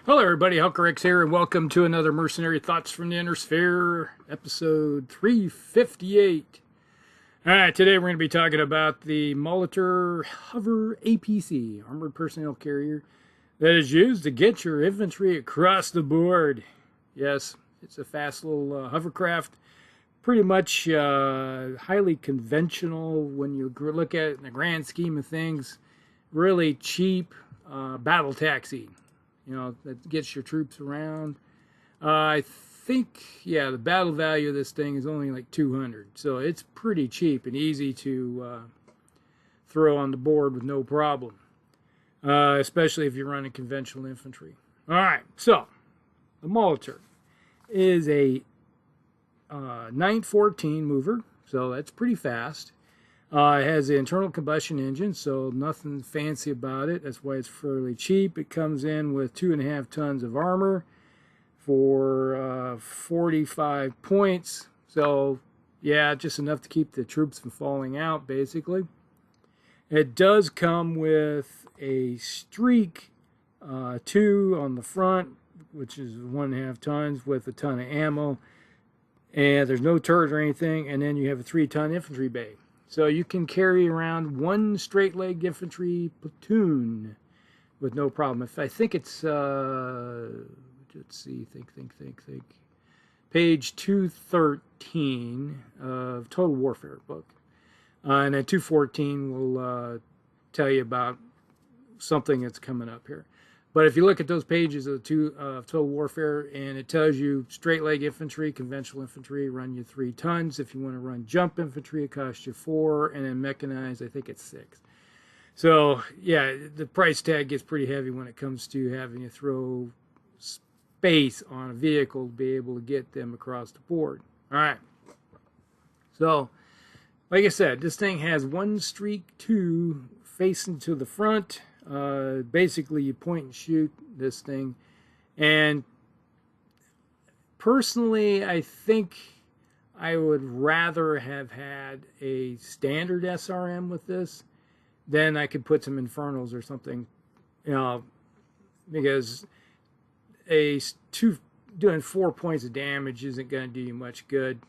Hello, everybody. Hulkerix here, and welcome to another Mercenary Thoughts from the Inner Sphere, episode 358. All right, today we're going to be talking about the Maultier Hover APC, Armored Personnel Carrier, that is used to get your infantry across the board. Yes, it's a fast little hovercraft, pretty much highly conventional when you look at it in the grand scheme of things. Really cheap battle taxi. You know, that gets your troops around. I think, yeah, the battle value of this thing is only like 200. So it's pretty cheap and easy to throw on the board with no problem. Especially if you're running conventional infantry. All right, so the Maultier is a 914 mover. So that's pretty fast. It has an internal combustion engine, so nothing fancy about it. That's why it's fairly cheap. It comes in with 2.5 tons of armor for 45 points. So, yeah, just enough to keep the troops from falling out, basically. It does come with a streak 2 on the front, which is 1.5 tons with a ton of ammo. And there's no turret or anything. And then you have a 3-ton infantry bay. So you can carry around one straight-leg infantry platoon with no problem. If I think it's, let's see, think. Page 213 of Total Warfare book. And then 214 will tell you about something that's coming up here. But if you look at those pages of Total Warfare, and it tells you straight leg infantry, conventional infantry, run you 3 tons. If you want to run jump infantry, it costs you 4, and then mechanized, I think it's 6. So yeah, the price tag gets pretty heavy when it comes to having to throw space on a vehicle to be able to get them across the board. All right. So, like I said, this thing has one streak 2 facing to the front. Basically, you point and shoot this thing. And personally, I think I would rather have had a standard SRM with this. Then I could put some Infernals or something, you know, because doing 4 points of damage isn't going to do you much good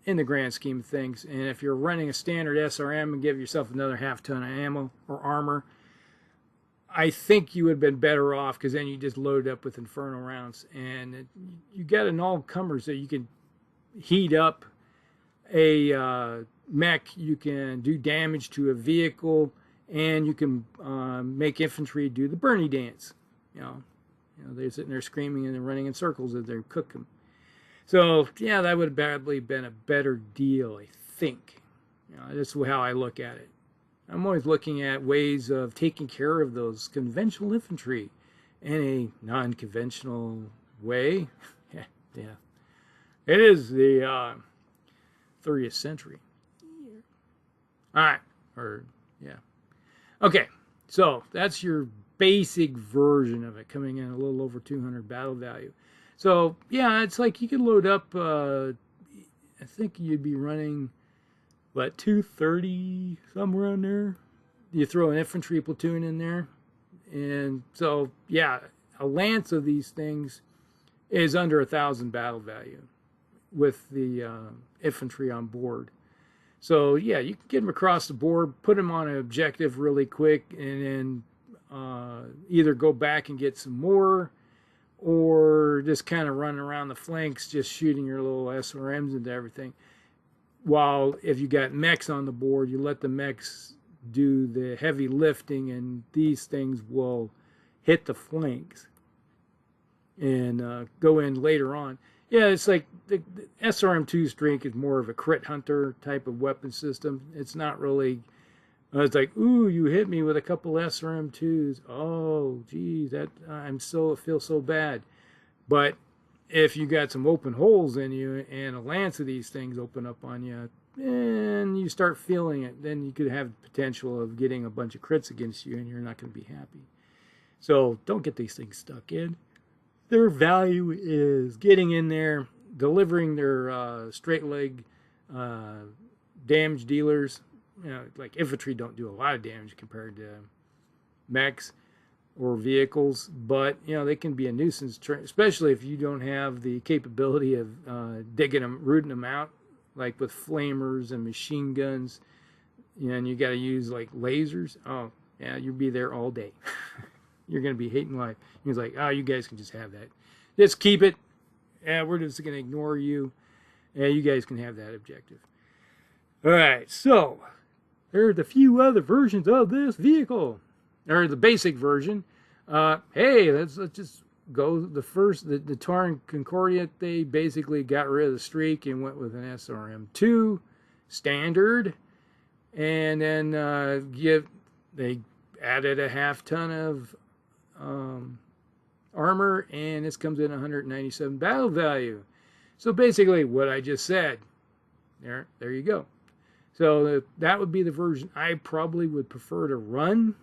in the grand scheme of things. And if you're running a standard SRM and give yourself another half ton of ammo or armor, I think you would have been better off, because then you just load up with Inferno rounds. And you got an all-comer, so you can heat up a mech, you can do damage to a vehicle, and you can make infantry do the Bernie dance. You know, they're sitting there screaming and they're running in circles as they cook them. So, yeah, that would have probably been a better deal, I think. You know, that's how I look at it. I'm always looking at ways of taking care of those conventional infantry in a non-conventional way. Yeah. It is the 30th century. All right. Yeah. Okay. So that's your basic version of it, coming in a little over 200 battle value. So, yeah, it's like you could load up, I think you'd be running, what, 230, somewhere in there. You throw an infantry platoon in there. And so, yeah, a lance of these things is under 1,000 battle value with the infantry on board. So, yeah, you can get them across the board, put them on an objective really quick, and then either go back and get some more, or just kind of run around the flanks, just shooting your little SRMs into everything. While if you got mechs on the board, you let the mechs do the heavy lifting, and these things will hit the flanks and go in later on. Yeah, it's like the SRM2 streak is more of a crit hunter type of weapon system. It's not really, it's like, ooh, you hit me with a couple SRM2s. Oh, geez, I feel so bad. But if you got some open holes in you and a lance of these things open up on you, and you start feeling it, then you could have the potential of getting a bunch of crits against you, and you're not going to be happy. So don't get these things stuck in. Their value is getting in there, delivering their straight leg damage dealers. You know, like infantry don't do a lot of damage compared to mechs. or vehicles, but you know they can be a nuisance, especially if you don't have the capability of digging them, rooting them out, like with flamers and machine guns. You know, and you got to use like lasers. Oh yeah, you'll be there all day. You're gonna be hating life. He's like, oh, you guys can just have that. Just keep it. Yeah, we're just gonna ignore you. Yeah, you guys can have that objective. All right, so there are the few other versions of this vehicle. Or the basic version. Hey, let's just go the first, the Tauren Concordia. They basically got rid of the streak and went with an SRM2 standard, and then they added a half ton of armor, and this comes in 197 battle value. So basically, what I just said. There you go. So that would be the version I probably would prefer to run,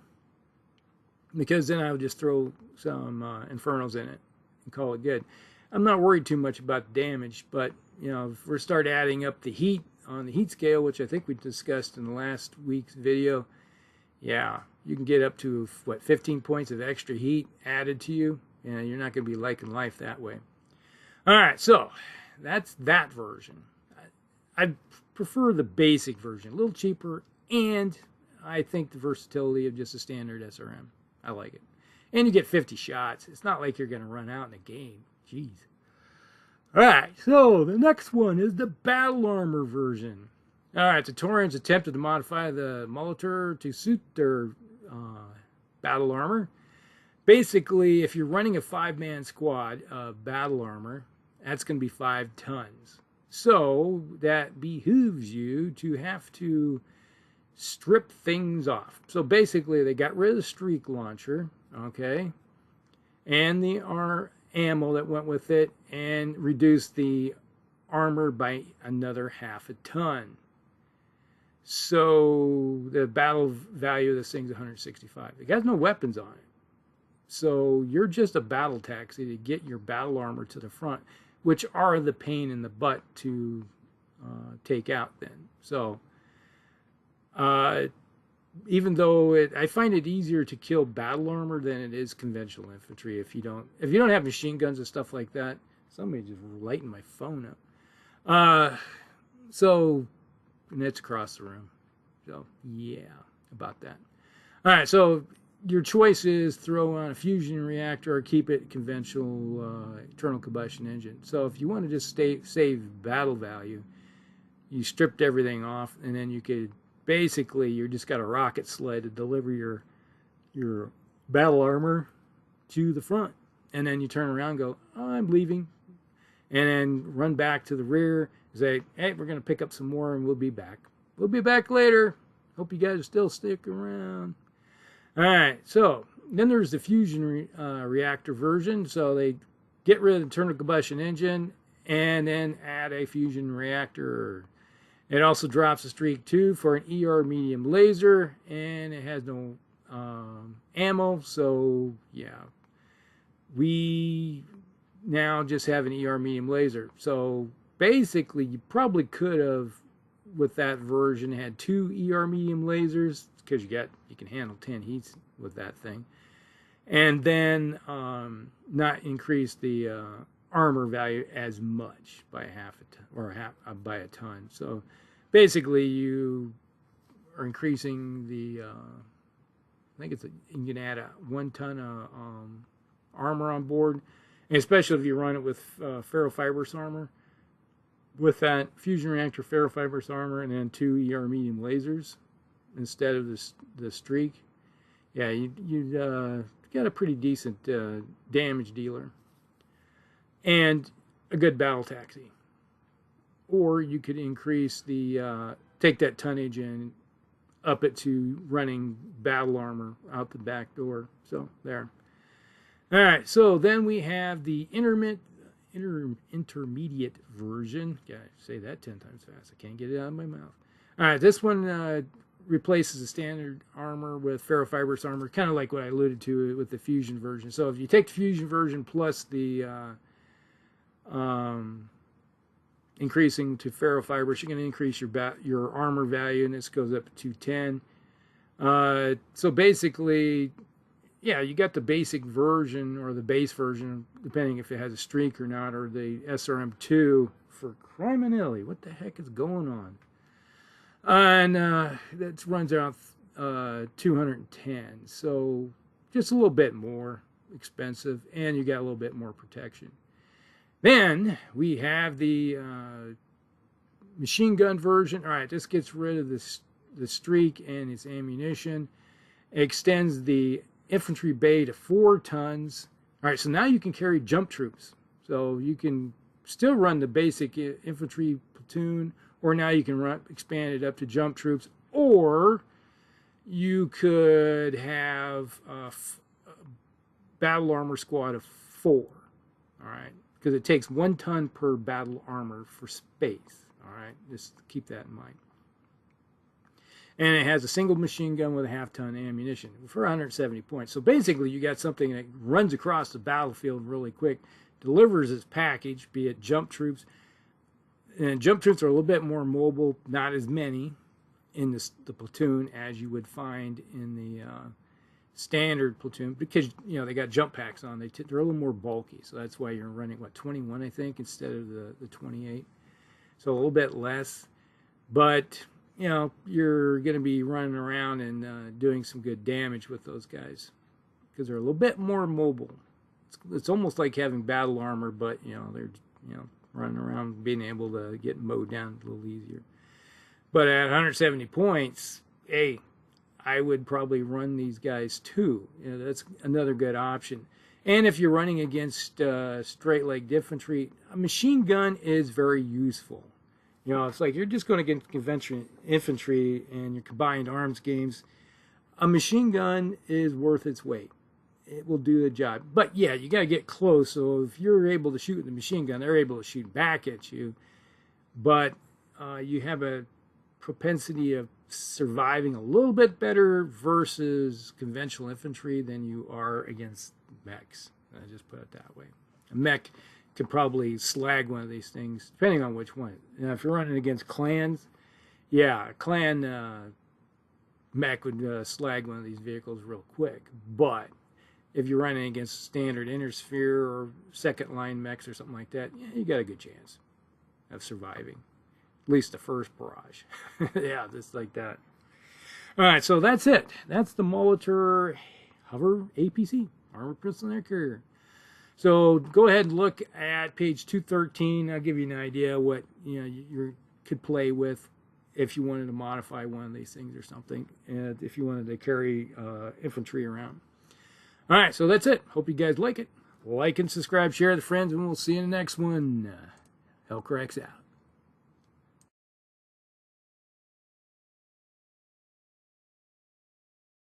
because then I would just throw some Infernos in it and call it good. I'm not worried too much about the damage, but you know, if we start adding up the heat on the heat scale, which I think we discussed in the last week's video, yeah, you can get up to, what, 15 points of extra heat added to you, and you're not going to be liking life that way. All right, so that's that version. I prefer the basic version, a little cheaper, and I think the versatility of just a standard SRM. I like it. And you get 50 shots. It's not like you're going to run out in a game. Jeez. Alright, so the next one is the battle armor version. Alright, the Taurens attempted to modify the Maultier to suit their battle armor. Basically, if you're running a 5-man squad of battle armor, that's going to be 5 tons. So that behooves you to have to strip things off. So basically, they got rid of the streak launcher, okay, and the ammo that went with it, and reduced the armor by another half a ton. So the battle value of this thing's 165. It has no weapons on it. So you're just a battle taxi to get your battle armor to the front, which are the pain in the butt to take out then. So even though I find it easier to kill battle armor than it is conventional infantry. If you don't have machine guns and stuff like that. Somebody just lighting my phone up. And it's across the room. So yeah, about that. All right, so your choice is throw on a fusion reactor or keep it conventional internal combustion engine. So if you want to just save battle value, you stripped everything off, and then you could basically, you just got a rocket sled to deliver your battle armor to the front. And then you turn around and go, oh, I'm leaving. And then run back to the rear and say, hey, we're going to pick up some more and we'll be back. We'll be back later. Hope you guys are still sticking around. All right, so then there's the fusion reactor version. So they get rid of the internal combustion engine and then add a fusion reactor. It also drops a streak 2 for an ER medium laser, and it has no ammo. So yeah, we now just have an ER medium laser. So basically, you probably could have, with that version, had 2 ER medium lasers, because you can handle 10 heats with that thing, and then not increase the armor value as much by half a ton, or by a ton. So basically, you are increasing the. I think you can add 1 ton of armor on board, and especially if you run it with ferrofibrous armor. With that fusion reactor, ferrofibrous armor, and then 2 ER medium lasers instead of the streak. Yeah, you got a pretty decent damage dealer and a good battle taxi. Or you could increase the take that tonnage and up it to running battle armor out the back door. So there. All right, so then we have the intermediate version. Yeah, say that 10 times fast. I can't get it out of my mouth. All right, this one replaces the standard armor with ferrofibrous armor, kind of like what I alluded to with the fusion version. So if you take the fusion version plus the increasing to ferrofibrous, you're going to increase your armor value, and this goes up to 210. So basically, yeah, you got the basic version or the base version, depending if it has a streak or not, or the SRM2 for criminality. What the heck is going on? And that runs out 210, so just a little bit more expensive, and you got a little bit more protection. Then we have the machine gun version. All right, this gets rid of the streak and its ammunition. It extends the infantry bay to 4 tons. All right, so now you can carry jump troops. So you can still run the basic infantry platoon, or now you can expand it up to jump troops, or you could have a battle armor squad of 4. All right, because it takes 1 ton per battle armor for space. All right, just keep that in mind. And it has a single machine gun with a half-ton ammunition for 170 points. So basically, you got something that runs across the battlefield really quick, delivers its package, be it jump troops. And jump troops are a little bit more mobile, not as many in the platoon as you would find in the standard platoon, because you know they got jump packs on. They're a little more bulky, so that's why you're running what, 21, I think, instead of the 28. So a little bit less, but you know you're going to be running around and doing some good damage with those guys because they're a little bit more mobile. It's almost like having battle armor, but you know they're running around, being able to get mowed down a little easier. But at 170 points, hey, I would probably run these guys too. You know, that's another good option. And if you're running against straight-legged infantry, a machine gun is very useful. You know, it's like you're just going against conventional infantry and your combined arms games. A machine gun is worth its weight. It will do the job. But yeah, you got to get close. So if you're able to shoot with the machine gun, they're able to shoot back at you. But you have a propensity of surviving a little bit better versus conventional infantry than you are against mechs. I just put it that way. A mech could probably slag one of these things, depending on which one. Now, if you're running against clans, yeah, a clan mech would slag one of these vehicles real quick. But if you're running against standard intersphere or second line mechs or something like that, yeah, you got a good chance of surviving. At least the first barrage. Yeah, just like that. All right, so that's it. That's the Maultier Hover APC, Armored Pistol Air Carrier. So go ahead and look at page 213. I'll give you an idea what you could play with if you wanted to modify one of these things or something, and if you wanted to carry infantry around. All right, so that's it. Hope you guys like it. Like and subscribe, share with friends, and we'll see you in the next one. Hellcracks out.